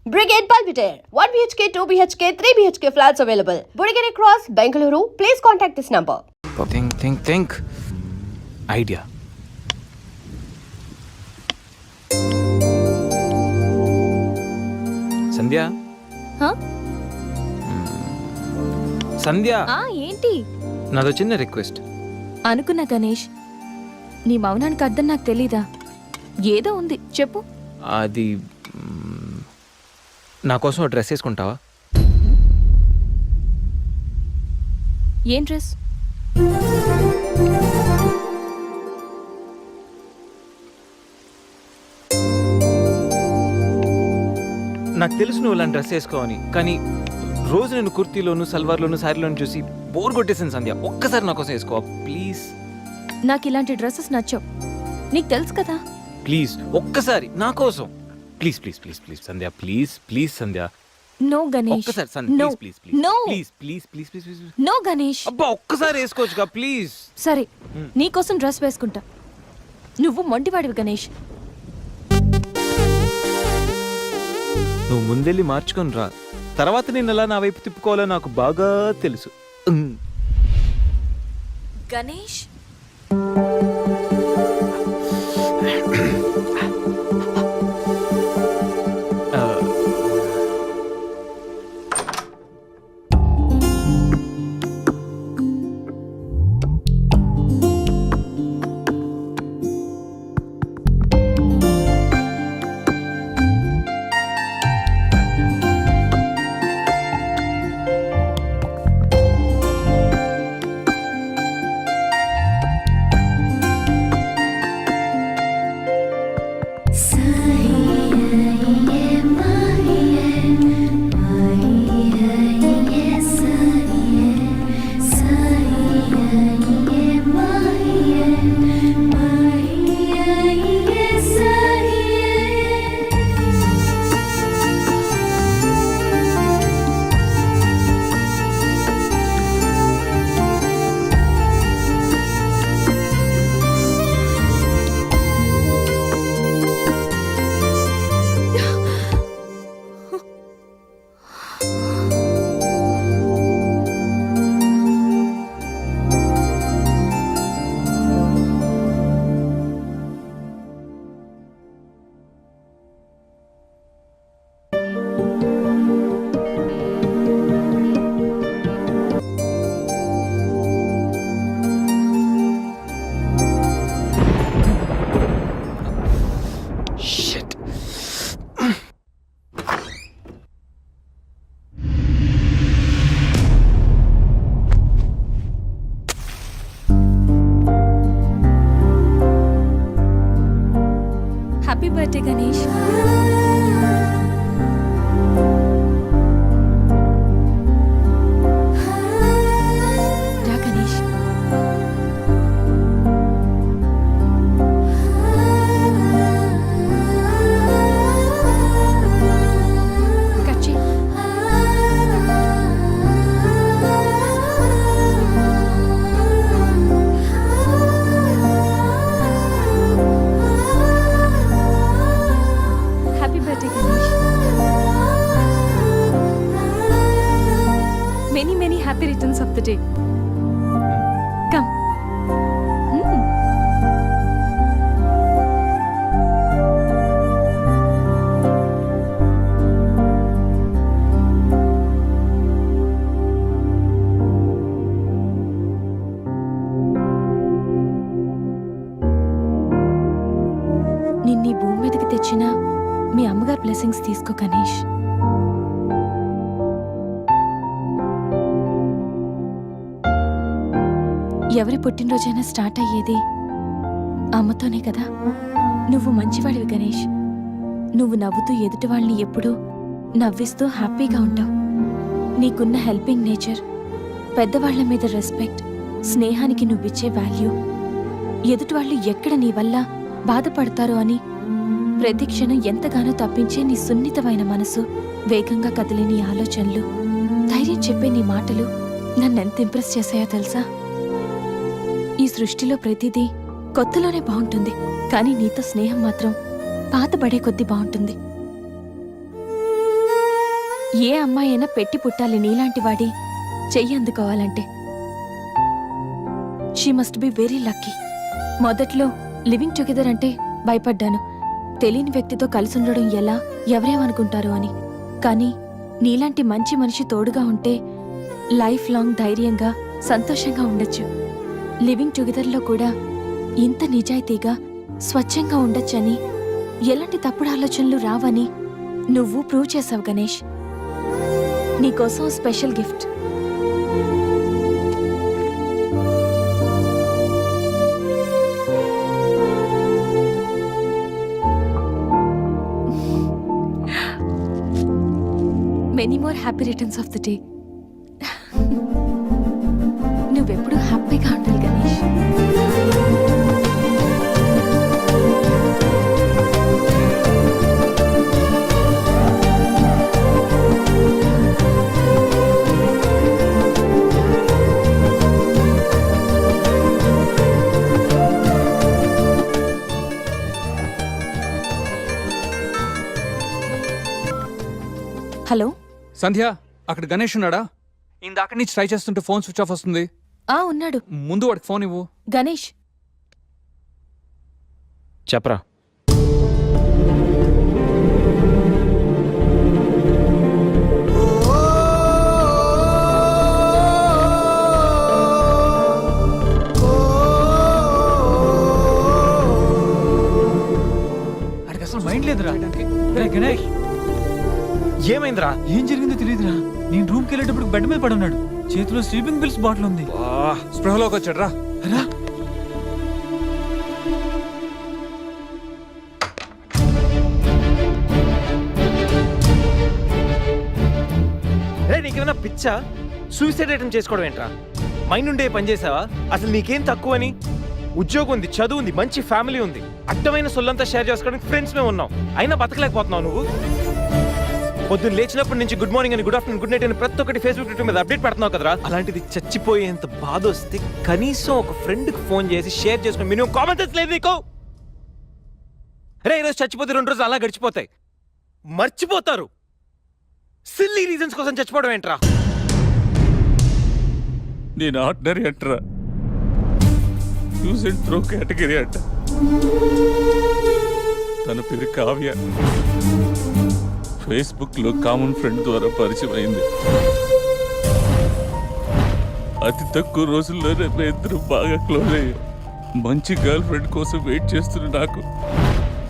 Brigade Palpitaire. 1 BHK, 2 BHK, 3 BHK flats available. Burigere Cross, Bengaluru. Please contact this number. Think. Idea. సంధ్య సంధ్య ఏంటి? నాదో చిన్న request. అనుకున్నా గణేష్, నీ మౌనానికి అర్థం నాకు తెలీదా? ఏదో ఉంది, చెప్పు. అది నా కోసం డ్రెస్ వేసుకుంటావా? ఏం డ్రెస్? నాకు తెలుసు నువ్వు ఇలాంటి డ్రెస్ వేసుకోవని, కానీ రోజు నేను కుర్తీలోను సల్వార్లోను శారీలోను చూసి బోర్ కొట్టేసాను సంధ్య. ఒక్కసారి నా కోసం వేసుకోవా ప్లీజ్? నాకు ఇలాంటి డ్రెస్సెస్ నచ్చవు, నీకు తెలుసు కదా. ప్లీజ్ ఒక్కసారి నా కోసం. Please please please please Sandhya, please please Sandhya. No Ganesh, ఒక్కసారి Sandhya, no please please no please please please please please. No Ganesh. అబ్బా ఒక్కసారి వేసుకోవచ్చుగా ప్లీజ్. సరే, నీకోసం డ్రెస్ వేసుకుంటా. నువ్వు మొండివాడివి గణేష్. నువ్వు ముందెళ్ళి మార్చుకొని రా, తర్వాత నేను ఎలా నా వైపు తిప్పుకోవాలో నాకు బాగా తెలుసు. Ganesh, happy birthday Ganesh. రా గణేష్. కట్ చెయ్. Happy birthday Ganesh. Many many happy returns of the day. Come. నిన్నీ భూమి మీదకి తెచ్చిన మీ అమ్మగారు బ్లెస్సింగ్స్ తీసుకో గణేష్. ఎవరి పుట్టినరోజైనా స్టార్ట్ అయ్యేది అమ్మతోనే కదా. నువ్వు మంచివాడివి గణేష్. నువ్వు నవ్వుతూ ఎదుటి వాళ్ళని ఎప్పుడూ నవ్విస్తూ హ్యాపీగా ఉంటావు. నీకున్న హెల్పింగ్ నేచర్, పెద్దవాళ్ల మీద రెస్పెక్ట్, స్నేహానికి నువ్విచ్చే వాల్యూ, ఎదుటి వాళ్ళు ఎక్కడ నీ వల్ల బాధపడతారో అని ప్రతి క్షణం ఎంతగానో తప్పించే నీ సున్నితమైన మనసు, వేగంగా కదిలే నీ ఆలోచనలు, ధైర్యం చెప్పే నీ మాటలు నన్నెంత ఇంప్రెస్ చేశాయో తెలుసా? ఈ సృష్టిలో ప్రతిదీ కొత్తలోనే బాగుంటుంది, కానీ నీతో స్నేహం మాత్రం పాతబడే కొద్దీ బాగుంటుంది. ఏ అమ్మాయి అయినా పెట్టి పుట్టాలి నీలాంటి వాడి చెయ్యి అందుకోవాలంటే. She must be very lucky. మొదట్లో లివింగ్ టుగెదర్ అంటే భయపడ్డాను. తెలియని వ్యక్తితో కలిసి ఉండడం ఎలా, ఎవరేమనుకుంటారో అని. కానీ నీలాంటి మంచి మనిషి తోడుగా ఉంటే లైఫ్ లాంగ్ ధైర్యంగా సంతోషంగా ఉండొచ్చు. లివింగ్ టుగెదర్లో కూడా ఇంత నిజాయితీగా స్వచ్ఛంగా ఉండొచ్చని, ఎలాంటి తప్పుడు ఆలోచనలు రావని నువ్వు ప్రూవ్ చేసావు గణేష్. నీకోసం special gift. Many more happy returns of the day. నువ్వెప్పుడు హ్యాపీగా ఉండాలి గణేష్. హలో. సంధ్య, అక్కడ గణేష్ ఉన్నాడా? ఇందాక నుంచి ట్రై చేస్తుంటే ఫోన్ స్విచ్ ఆఫ్ వస్తుంది. ఉన్నాడు. ముందు వాడికి ఫోన్ ఇవ్వు. గణేష్, చెప్పరా. వాడికి అసలు మైండ్ లేదురా. గణేష్, ఏమైందిరా? ఏం జరిగిందో తెలియదురా. నేను రూమ్కి వెళ్ళేటప్పుడు బెడ్ మీద పడున్నాడు. చేతిలో స్లీపింగ్ పిల్స్ బాటిల్ ఉంది. స్పృహలోకి వచ్చాడు రా. రా. రే, నీకేమైనా పిచ్చా? సూసైడ్ అటెంప్ట్ చేసుకోవడం ఏంట్రా? మైండ్ ఉండే పని చేసావా? అసలు నీకేం తక్కువ అని? ఉద్యోగం ఉంది, చదువు ఉంది, మంచి ఫ్యామిలీ ఉంది, అడ్డమైన సొల్లంతా షేర్ చేసుకోవడానికి ఫ్రెండ్స్ మేము ఉన్నాం. అయినా బతకలేకపోతున్నావు నువ్వు. పొద్దున్న లేచినప్పటి నుంచి గుడ్ మార్నింగ్ అని, గుడ్ ఆఫ్టర్నూన్, గుడ్ నైట్ అని ప్రతి ఒక్కటి ఫేస్బుక్ ట్విట్టర్ మీద అప్డేట్ పెడుతున్నావు కదరా. అలాంటిది చచ్చిపోయేంత బాధ వస్తే కనీసం ఒక ఫ్రెండ్కి ఫోన్ చేసి షేర్ చేసుకుని మినిమం కామన్ సెన్స్ లేదు నీకు? రే, ఈరోజు చచ్చిపోతే 2 రోజులు అలా గడిచిపోతాయి, మర్చిపోతారు. సిల్లీ రీజన్స్ కోసం చచ్చిపోవడం ఏంట్రా? నేను ఆర్డినరీ అంటరా, యూజ్ అండ్ త్రో కేటగిరీ అంట. తన పేరు కావ్య. ఫేస్బుక్ లో కామన్ ఫ్రెండ్ ద్వారా పరిచయం అయింది. అతి తక్కువ రోజుల్లోనే ఇద్దరు బాగా క్లోజ్ అయ్యాం. మంచి గర్ల్ ఫ్రెండ్ కోసం వెయిట్ చేస్తున్న నాకు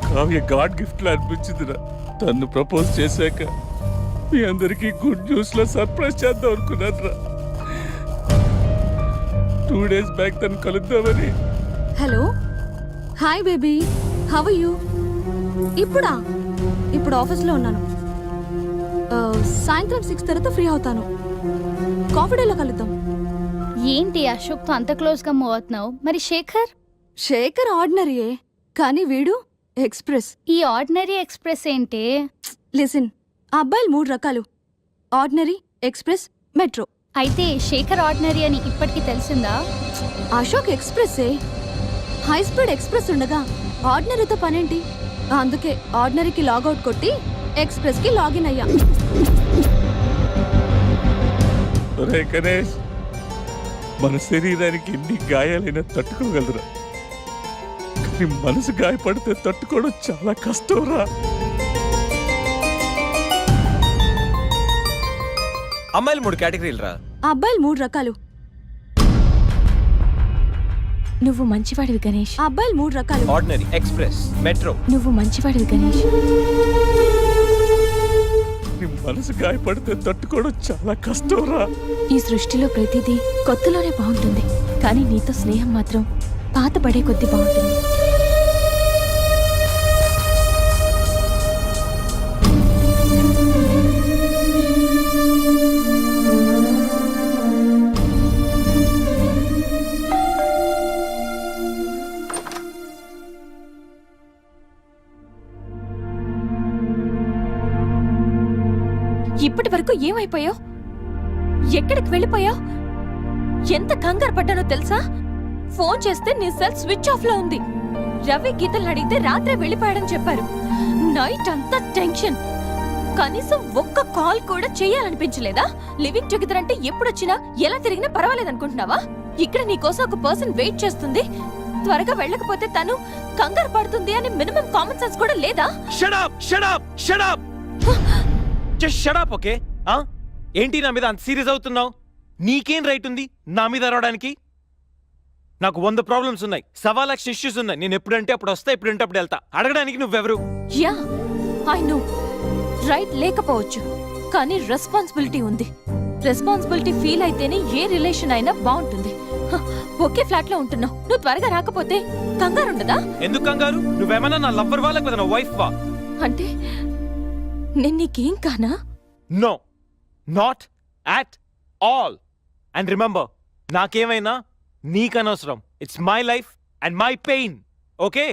కావ్య గాడ్ గిఫ్ట్ లా అనిపించిందిరా. తను ప్రపోజ్ చేశాక మీ అందరికీ గుడ్ న్యూస్ లో సర్ప్రైజ్ చేద్దాం అనుకున్నాను రా. 2 days బ్యాక్ తను కలుద్దామని. Hello, hi baby, how are you? ఇప్పుడు ఆఫీస్లో ఉన్నాను. సాయంత్రం 6 తర్వాత ఫ్రీ అవుతాను. కాఫీ డేలో కలుద్దాం. ఏంటి అశోక్తో అంత క్లోజ్గా మూవ్ అవుతున్నావు? మరి శేఖర్ ఆర్డినరీయే, కానీ వీడు ఎక్స్ప్రెస్. ఈ ఆర్డినరీ ఎక్స్ప్రెస్ ఏంటి? లిసన్, ఆ అబ్బాయిలు 3 రకాలు: ఆర్డినరీ, ఎక్స్ప్రెస్, మెట్రో. అయితే శేఖర్ ఆర్డినరీ అని ఇప్పటికి తెలిసిందా? అశోక్ ఎక్స్ప్రెస్సే. హై స్పీడ్ ఎక్స్ప్రెస్ ఉండగా ఆర్డినరీతో పనేంటి? అందుకే ఆర్డినరీకి లాగౌట్ కొట్టి ఎక్స్ప్రెస్కి లాగిన్ అయ్యా. రే గణేష్, మన శరీరానికి ఎన్ని గాయాలైనా తట్టుకోగలరా, కానీ మనసు గాయపడితే తట్టుకోవడం చాలా కష్టం రా. అమ్మాయిలు 3 కేటగిరీలు రా. ఆ అబ్బాయిలు 3 రకాలు. నువ్వు మంచివాడివి గణేష్. ఆ అబ్బాయిలు 3 రకాలు. Ordinary, express, metro. నువ్వు మంచివాడివి గణేష్. నీ మనసు గాయపడితే తట్టుకోవడం చాలా కష్టం రా. ఈ సృష్టిలో ప్రతిదీ కొత్తలోనే బాగుంటుంది, కానీ నీతో స్నేహం మాత్రం పాత పడే కొద్దీ బాగుంటుంది. ఇప్పటి వరకు ఏమైపోయావు? ఎక్కడికి వెళ్ళిపోయావు? ఎంత కంగారు పడ్డానో తెలుసా? ఫోన్ చేస్తే నీ సెల్ స్విచ్ ఆఫ్ లో ఉంది. రవి గీతలు అడిగితే రాత్రే వెళ్ళిపోయాడని చెప్పారు. నైట్ అంతా టెన్షన్. కనీసం ఒక్క కాల్ కూడా చేయాలనిపించలేదా? లివింగ్ టుగెదర్ అంటే ఎప్పుడొచ్చినా ఎలా తిరిగినా పర్వాలేదనుకుంటున్నావా? ఇక్కడ నీకోసం ఒక పర్సన్ వెయిట్ చేస్తుంది. త్వరగా వెళ్ళకపోతే తను కంగారు పడుతుంది అని మినిమం కామన్ సెన్స్ కూడా లేదా? Shut up shut up shut up just shut up okay. ఏంటి నా మీద అంత సీరియస్ అవుతున్నావు? నీకేం రైట్ ఉంది నా మీద అరవడానికి? నాకు 100 ప్రాబ్లమ్స్ ఉన్నాయి, 1,00,000 ఇష్యూస్ ఉన్నాయి. నేను ఎప్పుడంటే అప్పుడు వస్తా, ఎప్పుడంటే అప్పుడు వెళ్తా. అడగడానికి నువ్వెవరు? యా ఐ నో, రైట్ లేకపోవచ్చు, కానీ రెస్పాన్సిబిలిటీ ఉంది. రెస్పాన్సిబిలిటీ ఫీల్ అయితేనే ఏ రిలేషన్ అయినా బాగుంటుంది. ఒకే ఫ్లాట్ లో ఉంటున్నావు, నువ్వు త్వరగా రాకపోతే కంగారు ఉండదా? ఎందుకు కంగారు? నువ్వేమన్నా నా లవ్వర్ వాళ్ళకి కదా, నా వైఫ్ వా? అంటే నేను నీకేం కానా? No, not at all. And remember, నాకేమైనా నీకనవసరం. It's my life and my pain, okay?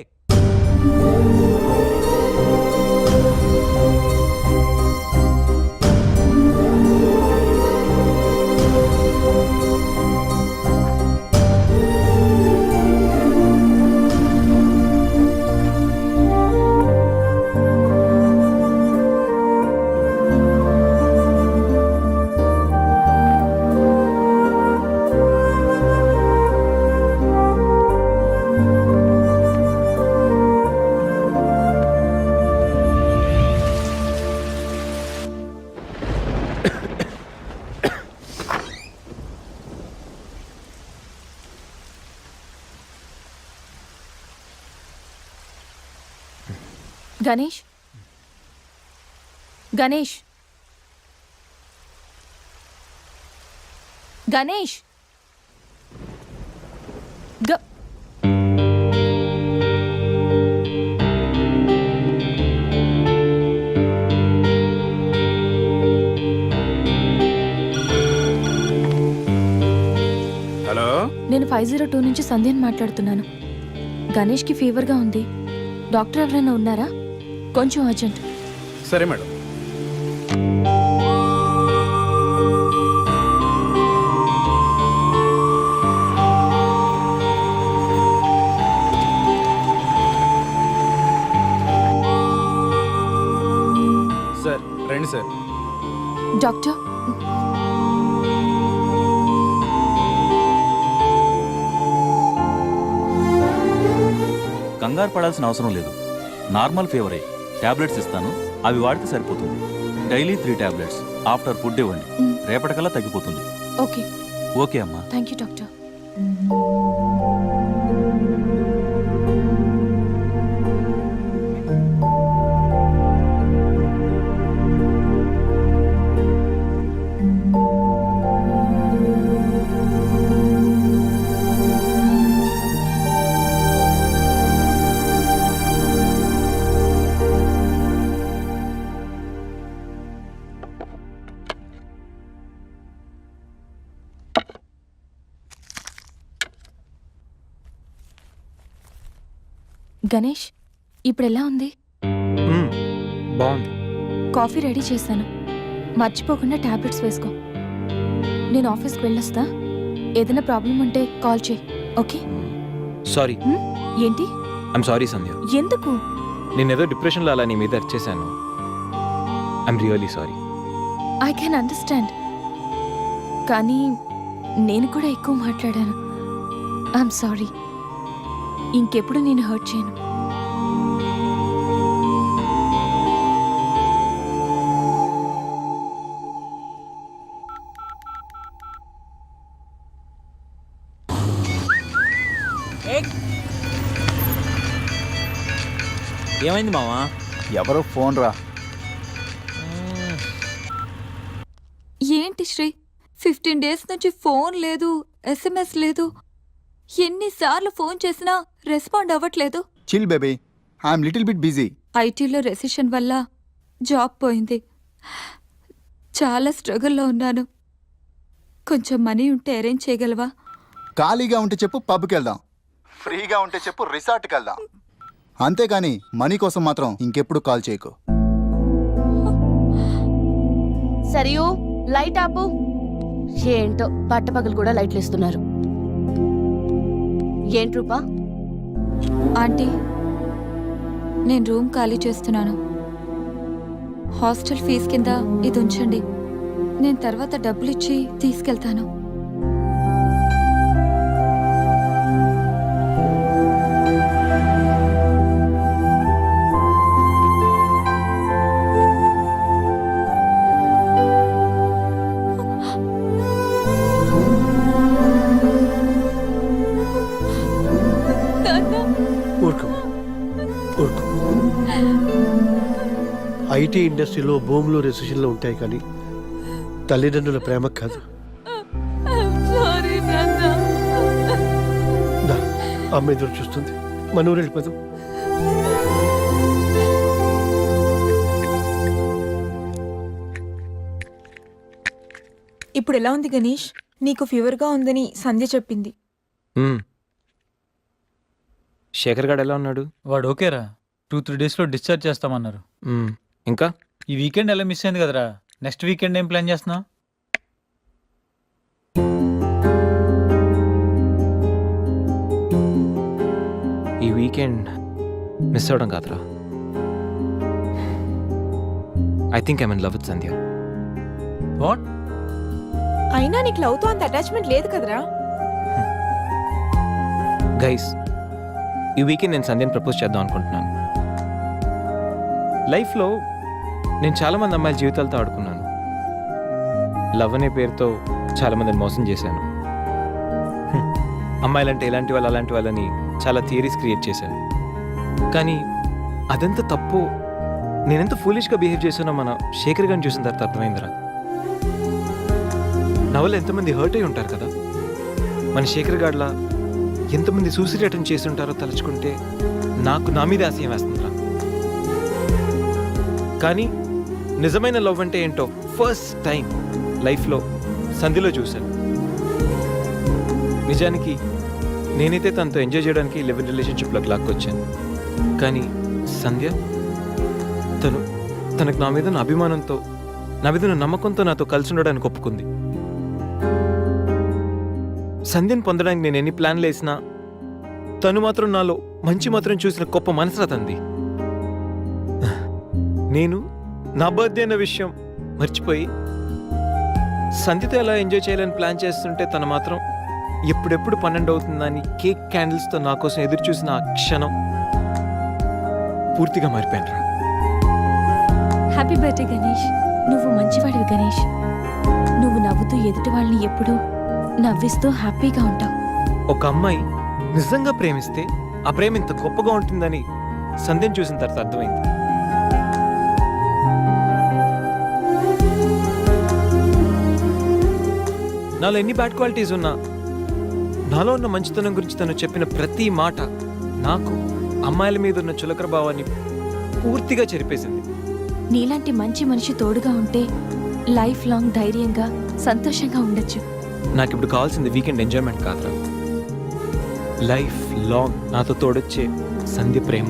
Ganesh, Ganesh, Ganesh, hello, నేను 502 నుంచి సంధ్యని మాట్లాడుతున్నాను. గణేష్కి ఫీవర్గా ఉంది. డాక్టర్ ఎవరైనా ఉన్నారా? కొంచెం అర్జెంట్. సరే మేడం. సార్ రండి సార్. డాక్టర్, కంగారు పడాల్సిన అవసరం లేదు. నార్మల్ ఫీవరే. టాబ్లెట్స్ ఇస్తాను, అవి వాడితే సరిపోతుంది. Daily 3 tablets. ఆఫ్టర్ ఫుడ్ ఇవ్వండి, రేపటికల్లా తగ్గిపోతుంది. ఓకే. ఓకే అమ్మా. Thank you doctor. గణేష్, ఇప్పుడు ఎలా ఉంది? బాగుంది. కాఫీ రెడీ చేశాను, మర్చిపోకుండా టాబ్లెట్స్ వేసుకో. నేను ఆఫీస్కి వెళ్ళొస్తా. ఏదైనా ప్రాబ్లం ఉంటే కాల్ చేయి, ఓకే? సారీ. ఏంటి? ఐమ్ సారీ సంధ్య. ఎందుకు? నేనేదో డిప్రెషన్లో అలా నీ మీద వచ్చేసాను. I'm really sorry. I can understand, కానీ నేను కూడా ఎక్కువ మాట్లాడాను. I'm sorry. ఇంకెప్పుడు నేను హర్ట్ చేయను. ఏమైంది మావా? ఎవరో ఫోన్ రా. ఏంటి శ్రీ, 15 డేస్ నుంచి ఫోన్ లేదు, SMS లేదు. ఎన్నిసార్లు ఫోన్ చేసినా రెస్పాండ్ అవ్వట్లేదు. Chill baby, I'm little bit busy. ఐటీలో రెసిషన్ వల్ల జాబ్ పోయింది. చాలా స్ట్రగుల్లో ఉన్నాను. కొంచెం మనీ ఉంటే అరేంజ్ చేయగలవా? ఖాళీగా ఉంటే చెప్పు, పబ్కి వెళ్దాం. ఫ్రీగా ఉంటే చెప్పు, రిసార్ట్కి వెళ్దాం. అంతేగాని మనీ కోసం మాత్రం ఇంకెప్పుడు కాల్ చేయకు. సరియు, లైట్ ఆపు. ఏంటో పట్టపగలు కూడా లైట్లు ఇస్తున్నారు. ఏంటి రూపా? ఆంటీ, నేను రూమ్ ఖాళీ చేస్తున్నాను. హాస్టల్ ఫీజు కింద ఇది ఉంచండి. నేను తర్వాత డబ్బులు ఇచ్చి తీసుకెళ్తాను. ఊరుకో ఊరుకో. ఐటీ ఇండస్ట్రీలో భూములు రెసిషన్లు ఉంటాయి కానీ తల్లిదండ్రుల ప్రేమ కాదు. దా, అమ్మ ఎదురు చూస్తుంది. మన ఊరు వెళ్ళిపోదాం. ఇప్పుడు ఎలా ఉంది గణేష్? నీకు ఫీవర్గా ఉందని సంధ్య చెప్పింది. శేఖర్ గారు ఎలా ఉన్నాడు? వాడు ఓకేరా, 2-3 డేస్లో డిశ్చార్జ్ చేస్తామన్నారు. ఇంకా ఈ వీకెండ్ ఎలా మిస్ అయింది కదరా? నెక్స్ట్ వీకెండ్ ఏం ప్లాన్ చేస్తున్నావు? ఈ వీకెండ్ మిస్ అవ్వడం కాదురా. I think I'm in love with Sandhya. What? అయినా నీకు లవ్తో అంత అటాచ్మెంట్ లేదు కదరా? గైస్, ఈ వీకెండ్ నేను సంధ్యని ప్రపోజ్ చేద్దాం అనుకుంటున్నాను. లైఫ్లో నేను చాలామంది అమ్మాయిల జీవితాలతో ఆడుకున్నాను. లవ్ అనే పేరుతో చాలామందిని మోసం చేశాను. అమ్మాయిలంటే ఇలాంటి వాళ్ళు అలాంటి వాళ్ళని చాలా థియరీస్ క్రియేట్ చేశాను. కానీ అదెంత తప్పు, నేనెంత ఫూలిష్గా బిహేవ్ చేశానో మన శేఖర్ గారిని చూసిన తర్వాత అర్థమైందిరా. నా వల్ల ఎంతమంది హర్ట్ అయి ఉంటారు కదా. మన శేఖర్ గారిలా ఎంతమంది సూసైడ్ అటెంప్ట్ చేసి ఉంటారో తలుచుకుంటే నాకు నా మీద ఆశయం వేస్తుందిరా. కానీ నిజమైన లవ్ అంటే ఏంటో ఫస్ట్ టైం లైఫ్లో సంధ్యలో చూశాను. నిజానికి నేనైతే తనతో ఎంజాయ్ చేయడానికి లివ్ ఇన్ రిలేషన్షిప్లోకి లాక్కొచ్చాను. కానీ సంధ్య తనకు నా మీద ఉన్న అభిమానంతో, నా మీద ఉన్న నమ్మకంతో నాతో కలిసి ఉండడానికి ఒప్పుకుంది. సంధ్యను పొందడానికి నేను ఎన్ని ప్లాన్లు వేసినా తను మాత్రం నాలో మంచి మాత్రం చూసిన గొప్ప మనసురా తంది. నేను నా బర్త్డే అన్న విషయం మర్చిపోయి సంధ్యతో ఎలా ఎంజాయ్ చేయాలని ప్లాన్ చేస్తుంటే తను మాత్రం ఎప్పుడెప్పుడు 12 అవుతుందని కేక్ క్యాండిల్స్తో నా కోసం ఎదురు చూసిన ఆ క్షణం పూర్తిగా మారిపోయాను రా. Happy birthday Ganesh. నువ్వు మంచివాడివి గణేష్. నువ్వు నవ్వుతూ ఎదుటి వాళ్ళని ఎప్పుడూ నవ్విస్తూ హ్యాపీగా ఉంటావు. ఒక అమ్మాయి నిజంగా ప్రేమిస్తే ఆ ప్రేమ ఇంత గొప్పగా ఉంటుందని సంధ్యను చూసిన తర్వాత అర్థమైంది. నాలో ఎన్ని బ్యాడ్ క్వాలిటీస్ ఉన్నా నాలో ఉన్న మంచితనం గురించి తను చెప్పిన ప్రతి మాట నాకు అమ్మాయిల మీద ఉన్న చులకర భావాన్ని పూర్తిగా చెరిపేసింది. నీలాంటి మంచి మనిషి తోడుగా ఉంటే లైఫ్ లాంగ్ ధైర్యంగా సంతోషంగా ఉండొచ్చు. నాకు ఇప్పుడు కావాల్సింది వీకెండ్ ఎంజాయ్మెంట్ కాదురా, లైఫ్ లాంగ్ నాతో తోడొచ్చే సంధ్య ప్రేమ.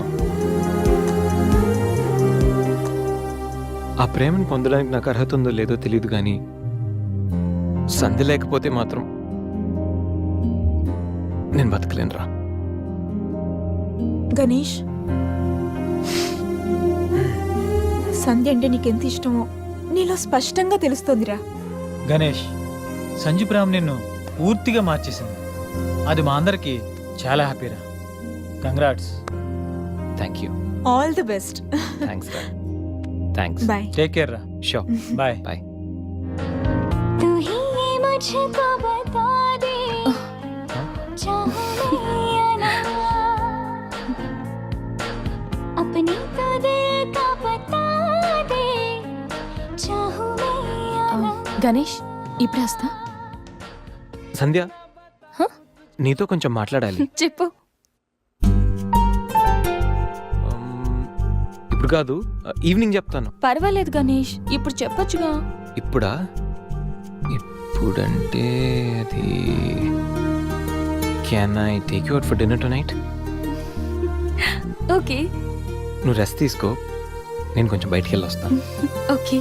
ఆ ప్రేమను పొందడానికి నాకు అర్హత ఉందో లేదో తెలియదు, కానీ సంధ్య లేకపోతే మాత్రం నేను బతకలేనురా. గణేష్, సంధ్య అంటే నీకెంత ఇష్టమో నీలో స్పష్టంగా తెలుస్తోందిరా. గణేష్, సంజు ప్రేమ నిన్ను పూర్తిగా మార్చేసింది. అది మా అందరికి చాలా హ్యాపీరా. Congrats. Thank you. All the best. Thanks రా. థ్యాంక్స్. బాయ్. టేక్ కేర్ రా. షూర్. బాయ్. బాయ్. గణేష్, ఇప్పుడు వస్తా. సంధ్య, హ? నీతో కొంచెం మాట్లాడాలి. చెప్పు. ఇప్పుడు కాదు, ఈవినింగ్ చెప్తాను. పర్వాలేదు గణేష్, ఇప్పుడు చెప్పొచ్చుగా. ఇప్పుడా? ఇప్పుడంటే అది can I take you out for dinner tonight? Okay. నువ్వు రెస్ట్ తీసుకో, నేను కొంచెం బయటికి వెళ్ళి వస్తాను. ఓకే.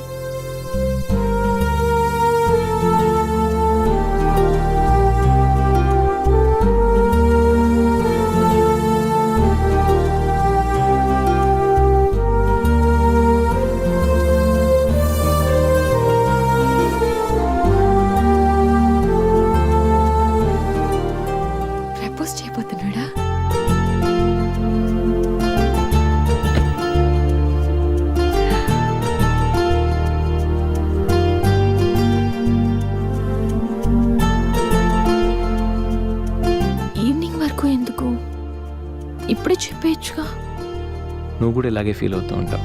నువ్వు కూడా ఇలాగే ఫీల్ అవుతూ ఉంటావు.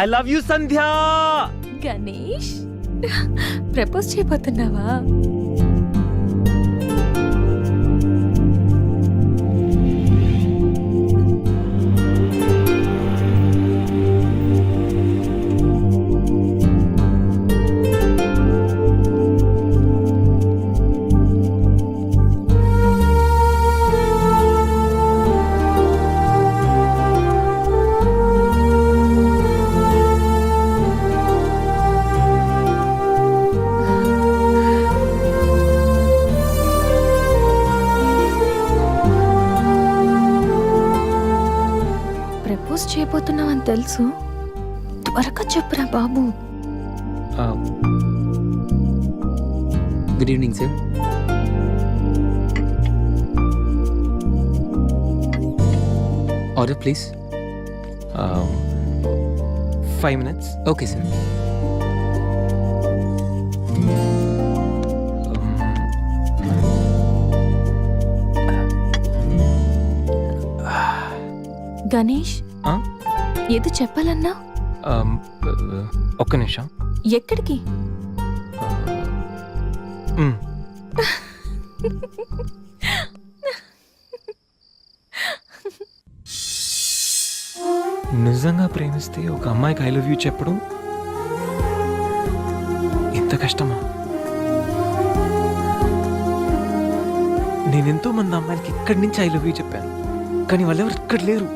I love you Sandhya. Ganesh propose చేయబోతున్నావా? ప్రపోజ్ చేయబోతున్నావని తెలుసు, త్వరగా చెప్పురా బాబు. Good evening sir. Order please. 5 minutes. Okay sir. Ganesh ఆ? ఏదో చెప్పాలన్నా? ఒక్క నిమిషం. ఎక్కడికి? నిజంగా ప్రేమిస్తే ఒక అమ్మాయికి ఐ లవ్ యూ చెప్పడం ఇంత కష్టమా? నేను ఎంతో మంది అమ్మాయిలకి ఇక్కడి నుంచి ఐ లవ్ యూ చెప్పాను, కానీ వాళ్ళెవరు ఇక్కడ లేరు.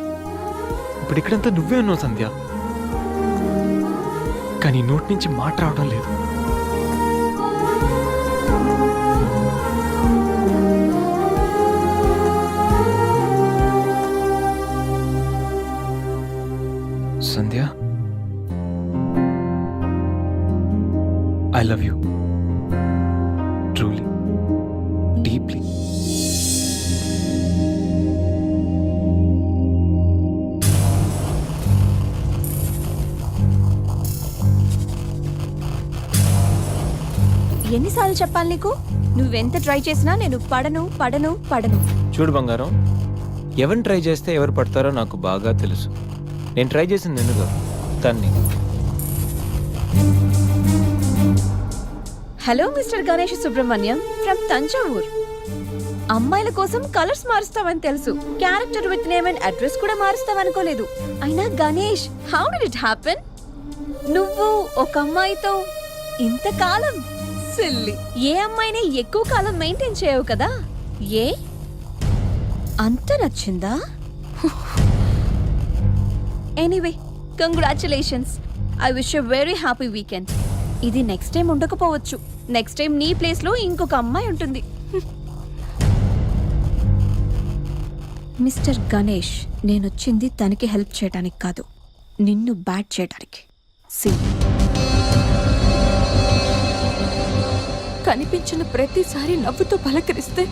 ఇప్పుడు ఇక్కడంతా నువ్వే ఉన్నావు సంధ్య, కానీ నోటి నుంచి మాట రావడం లేదు. Sandhya, I love you truly, deeply. ఎన్నిసార్లు చెప్పాలి నీకు? నువ్వెంత ట్రై చేసినా నేను పడను పడను పడను. చూడు బంగారం, ఎవరిని ట్రై చేస్తే ఎవరు పడతారో నాకు బాగా తెలుసు. నేను ట్రై చేసింది ఎందుకు తన్ని. Hello mister Ganesh Subrahmanyam from Thanjavur. అమ్మాయిల కోసం కలర్స్ మారుస్తావని తెలుసు, character with name and address కూడా మారుస్తావనుకోలేదు. అయినా Ganesh, how did it happen? నువ్వు ఒక అమ్మాయితో ఇంతకాలం సిల్లీ. ఏ అమ్మాయిని ఎక్కువ కాలం మెయింటైన్ చేయవు కదా? ఏ అంత నచ్చిందా? Anyway, congratulations. I wish you very happy weekend. ఇది నెక్స్ట్ టైం ఉండకపోవచ్చు. నెక్స్ట్ టైం నీ ప్లేస్ లో ఇంకొక అమ్మాయి ఉంటుంది. మిస్టర్ గణేష్, నేనొచ్చింది తనకి హెల్ప్ చేయడానికి కాదు, నిన్ను బ్యాట్ చేయడానికి. సి కనిపించిన ప్రతిసారి నవ్వుతో పలకరిస్తే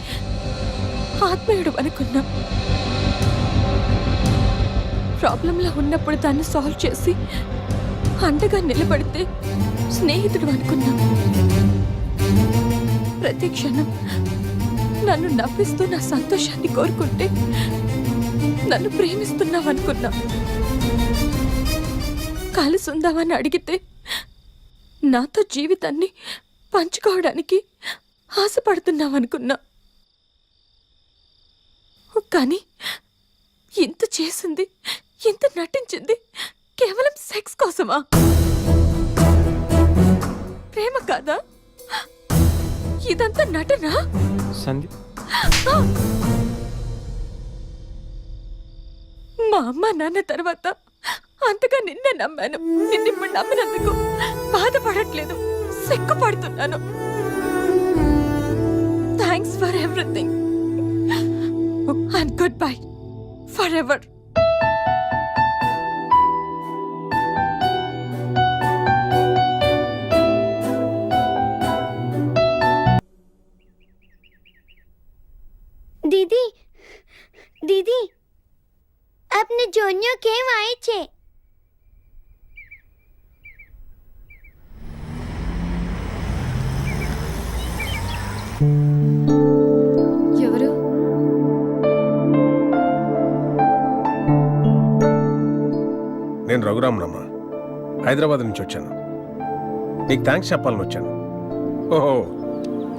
ఆత్మీయుడు అనుకున్నా. ప్రాబ్లంలో ఉన్నప్పుడు దాన్ని సాల్వ్ చేసి అండగా నిలబడితే స్నేహితుడు అనుకున్నా. ప్రతి క్షణం నన్ను నవ్విస్తూ నా సంతోషాన్ని కోరుకుంటే నన్ను ప్రేమిస్తున్నావనుకున్నా. కలిసి ఉందామని అడిగితే నాతో జీవితాన్ని పంచుకోవడానికి ఆశపడుతున్నావనుకున్నా. కానీ ఇంత చేసింది, ఇంత నటించింది కేవలం సెక్స్ కోసమా? ప్రేమ కాదా? ఇదంతా నటనా? సంధ్య, మా అమ్మ నాన్న తర్వాత అంతగా నిన్నే నమ్మాను. నిన్నిప్పుడు నమ్మినందుకు బాధపడట్లేదు, సిగ్గుపడుతున్నాను. Thanks for everything and goodbye forever. दीदी दीदी अपने जोनियो केम आए छे? ఎవరు? హైదరాబాద్ నుంచి వచ్చాను. నీకు థ్యాంక్స్ చెప్పాలని వచ్చాను. ఓహో,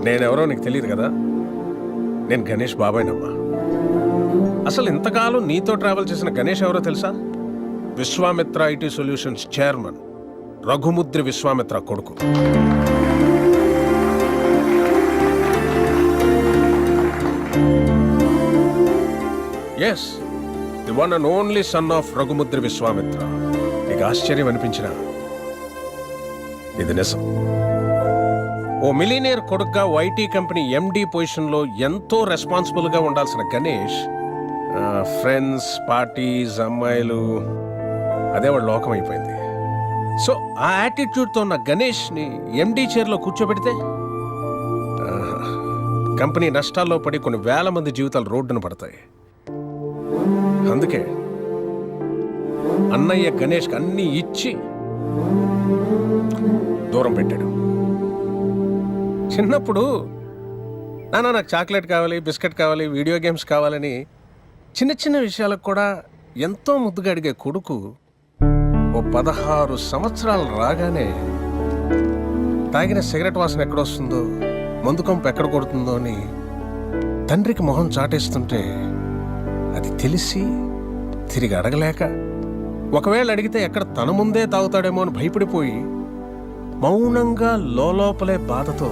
నేనెవరో నీకు తెలియదు కదా. నేను గణేష్ బాబాయ్నమ్మా. అసలు ఇంతకాలం నీతో ట్రావెల్ చేసిన గణేష్ ఎవరో తెలుసా? Vishwamitra IT solutions chairman Raghumudri Vishwamitra కొడుకు. Yes, the one and only son of Raghumudri Vishwamitra. నీకు ఆశ్చర్యం అనిపించిన ఇది నిజం. ఓ మిలీనియర్ కొడుకుగా ఐటీ కంపెనీ ఎండి పొజిషన్లో ఎంతో రెస్పాన్సిబుల్గా ఉండాల్సిన గణేష్ ఫ్రెండ్స్, పార్టీస్, అమ్మాయిలు, అదే వాడు లోకం అయిపోయింది. సో ఆ యాటిట్యూడ్తో ఉన్న గణేష్ని ఎండి చైర్లో కూర్చోబెడితే కంపెనీ నష్టాల్లో పడి కొన్ని వేల మంది జీవితాలు రోడ్డున పడతాయి. అందుకే అన్నయ్య గణేష్కి అన్నీ ఇచ్చి దూరం పెట్టాడు. చిన్నప్పుడు నాన్న నాకు చాక్లెట్ కావాలి, బిస్కెట్ కావాలి, వీడియో గేమ్స్ కావాలని చిన్న చిన్న విషయాలకు కూడా ఎంతో ముద్దుగా అడిగే కొడుకు ఓ 16 సంవత్సరాలు రాగానే తాగిన సిగరెట్ వాసన ఎక్కడొస్తుందో, మందు కంపు ఎక్కడ కొడుతుందో అని తండ్రికి మొహం చాటేస్తుంటే అది తెలిసి తిరిగి అడగలేక, ఒకవేళ అడిగితే ఎక్కడ తన ముందే తాగుతాడేమో అని భయపడిపోయి మౌనంగా లోపలే బాధతో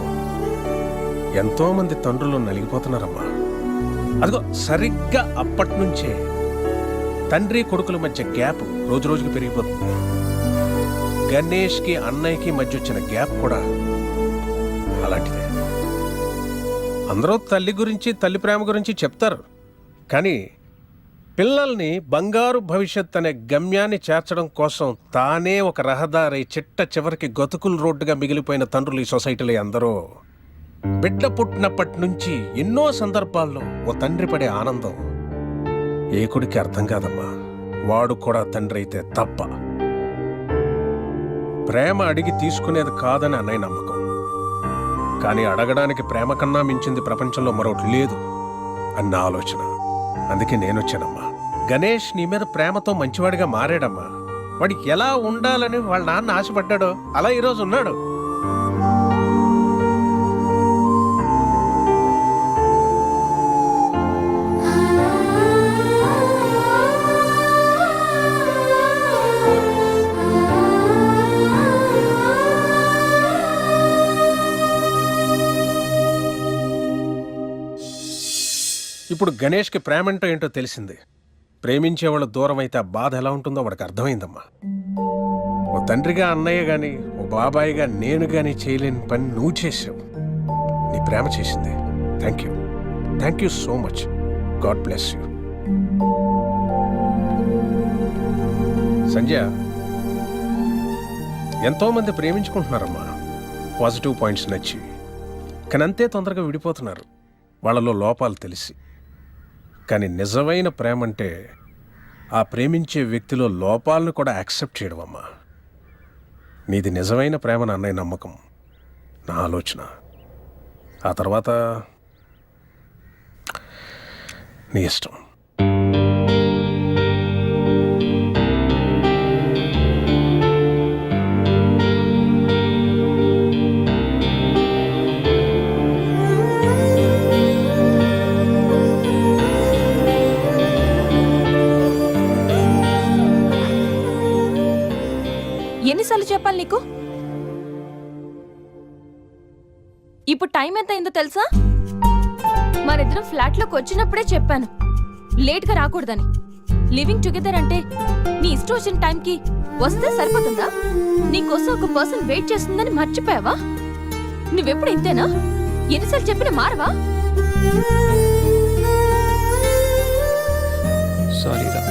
ఎంతోమంది తండ్రులు నలిగిపోతున్నారమ్మా. అదిగో సరిగ్గా అప్పటినుంచే తండ్రి కొడుకుల మధ్య గ్యాప్ రోజు రోజుకి పెరిగిపోతుంది. గణేష్కి అన్నయ్యకి మధ్య వచ్చిన గ్యాప్ కూడా అలాంటిదే. అందరూ తల్లి గురించి, తల్లి ప్రేమ గురించి చెప్తారు, కానీ పిల్లల్ని బంగారు భవిష్యత్ అనే గమ్యాన్ని చేర్చడం కోసం తానే ఒక రహదారి చిట్ట చివరికి గతుకుల రోడ్డుగా మిగిలిపోయిన తండ్రులు ఈ సొసైటీలో అందరూ. బిడ్డ పుట్టినప్పటి నుంచి ఎన్నో సందర్భాల్లో ఓ తండ్రి పడే ఆనందం ఏ కొడుకు అర్థం కాదమ్మా. వాడు కూడా తండ్రి అయితే తప్ప. ప్రేమ అడిగి తీసుకునేది కాదని అన్నయ్య నమ్మకం. కానీ అడగడానికి ప్రేమ కన్నా మించింది ప్రపంచంలో మరొకటి లేదు అన్న ఆలోచన. అందుకే నేనొచ్చానమ్మా. గణేష్ నీ మీద ప్రేమతో మంచివాడిగా మారాడమ్మా. వాడికి ఎలా ఉండాలని వాళ్ళ నాన్న ఆశపడ్డాడో అలా ఈరోజు ఉన్నాడు. ఇప్పుడు గణేష్కి ప్రేమంటో ఏంటో తెలిసింది. ప్రేమించేవాళ్ళు దూరం అయితే ఆ బాధ ఎలా ఉంటుందో వాడికి అర్థమైందమ్మా. ఓ తండ్రిగా అన్నయ్య గాని, ఓ బాబాయిగా నేను గాని చేయలేని పని నువ్వు చేసావు. నీ ప్రేమ చేసింది. Thank you so much. God bless you. Sanjay, ఎంతోమంది ప్రేమించుకుంటున్నారమ్మా. పాజిటివ్ పాయింట్స్ నచ్చి, కానీ అంతే తొందరగా విడిపోతున్నారు వాళ్ళలో లోపాలు తెలిసి. కానీ నిజమైన ప్రేమ అంటే ఆ ప్రేమించే వ్యక్తిలో లోపాలను కూడా యాక్సెప్ట్ చేయడం అమ్మా. నీది నిజమైన ప్రేమ అన్నయ్య నమ్మకం, నా ఆలోచన. ఆ తర్వాత నీ ఇష్టం. ఎన్నిసార్లు చెప్పాలి నీకు? ఇప్పుడు టైం ఎంత అయిందో తెలుసా? మరిద్దరం ఫ్లాట్లోకి వచ్చినప్పుడే చెప్పాను లేట్గా రాకూడదని. లివింగ్ టుగెదర్ అంటే నీ ఇష్టం వచ్చిన టైంకి వస్తే సరిపోతుందా? నీకోసం ఒక పర్సన్ వెయిట్ చేస్తుందని మర్చిపోయావా? నువ్వెప్పుడు ఇంతేనా? ఎన్నిసార్లు చెప్పినా మారవా? సారీ రా.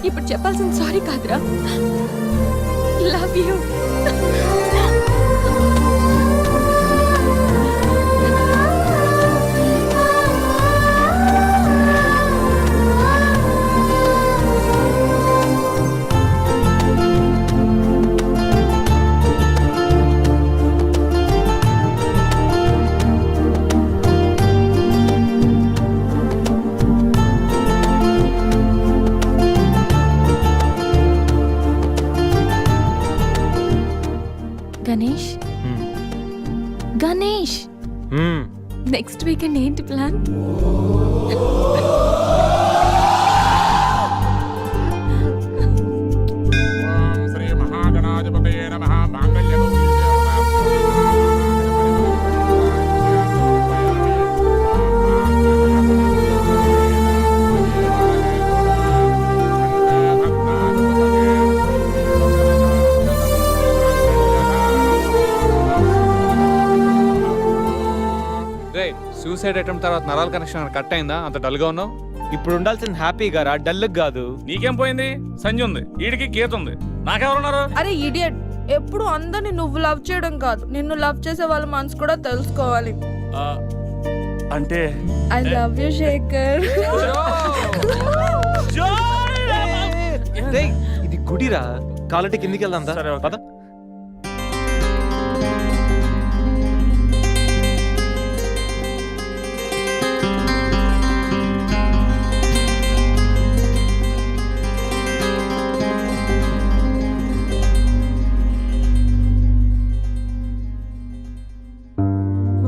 ఇప్పుడు చెప్పాల్సిన సారీ కాదురా, లవ్ యూ. నెక్స్ట్ వీకెండ్ ఏంటి ప్లాన్? శ్రీ మహాగణాధిపతయే నమః. రే సూసైడ్ అటెంప్ట్ తర్వాత నరాల కనెక్షన్ కట్ అయిందా? అంత డల్గా ఉన్నావు. ఇప్పుడు ఉండాల్సిన హ్యాపీగా రా, డల్ కాదు. నీకేం పోయింది? సంజయ్ ఉంది, వీడికి గీత ఉంది, నాకెవరున్నారు? అరే ఇడియట్, ఎప్పుడు అందరిని నువ్వు లవ్ చేయడం కాదు, నిన్ను లవ్ చేసే వాళ్ళ మనసు కూడా తెలుసుకోవాలి. అంటే ఐ లవ్ యూ శేఖర్. రేయ్, ఇది గుడిరా, కాలంటే కిందికి వెళ్దాం దా. సరే, ఓకే. పద.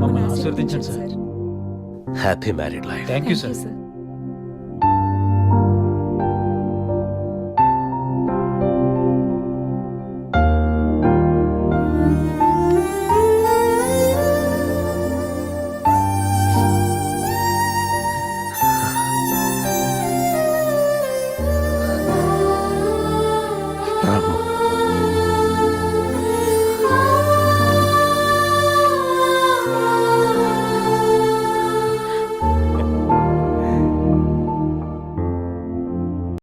మమ్మల్ని ఆశీర్వదించండి sir. Happy married life. Thank you sir.